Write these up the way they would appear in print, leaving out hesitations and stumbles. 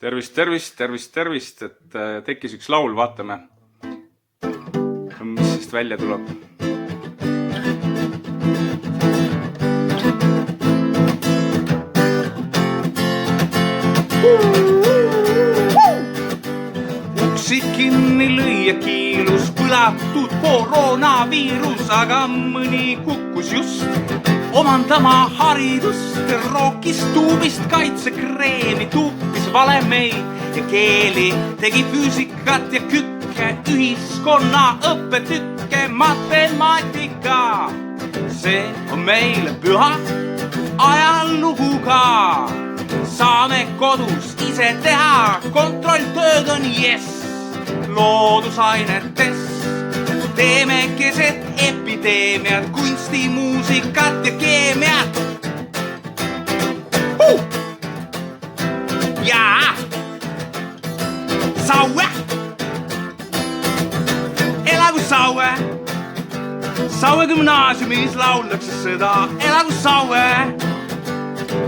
Tervist, tervist, tervist, tervist, et tekkis üks laul, vaatame, mis sest välja tuleb. Uksid kinni lõi ja kiilus põlatud koroonaviirus, aga mõni kukkus just omandama haridust, rookis tuubist kaitsekreemi, tuupis valemeid ja keeli, tegi füüsikat ja kükke, ühiskonna õppetükke, matemaatika. See on meile püha ajalugu ka. Saame kodus ise teha, kontrolltööd on jess, loodusainetes. Teeme keset epideemiat, kunsti, muusikat ja keemiat. Jaa! Saue! Elagu Saue! Saue gümnaasiumis lauldakse seda. Elagu Saue!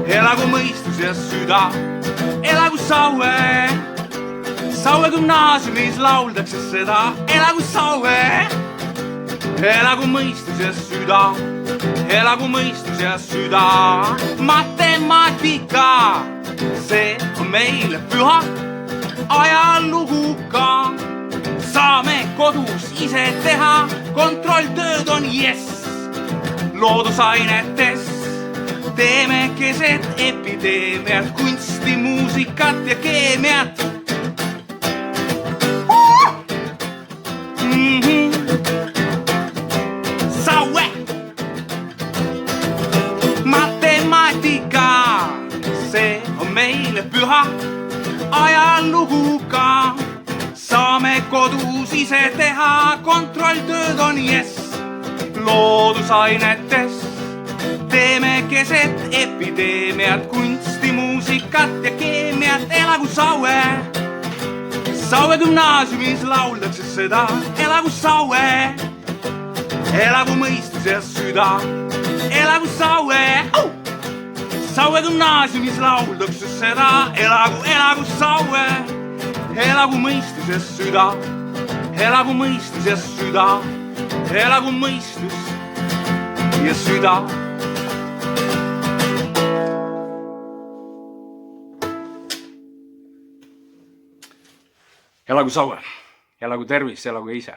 Elagu mõistus ja süda. Elagu Saue! Saue gümnaasiumis lauldakse seda. Elagu Saue! Elagu mõistus ja süda. Elagu mõistus ja süda. Matemaatika, see on meile püha ajalugu ka. Saame kodus ise teha, kontrolltööd on jess, loodusainetes. Teeme keset epideemiat, kunsti, muusikat ja keemiat. Saue! Matemaatika, see on meile püha ajalugu ka. Saame kodus ise teha, kontrolltööd on jess, loodusainetes. Teeme keset epideemiat, kunsti, muusikat ja keemiat. Elagu Saue! Saue gümnaasiumis lauldakse seda. Elagu Saue! Elagu mõistus ja süda. Elagu Saue! Saue gümnaasiumis lauldakse seda. Elagu Saue! Elagu mõistus ja süda. Elagu mõistus ja süda. Elagu mõistus ja süda. Elagu Saue, elagu tervis, elagu ise.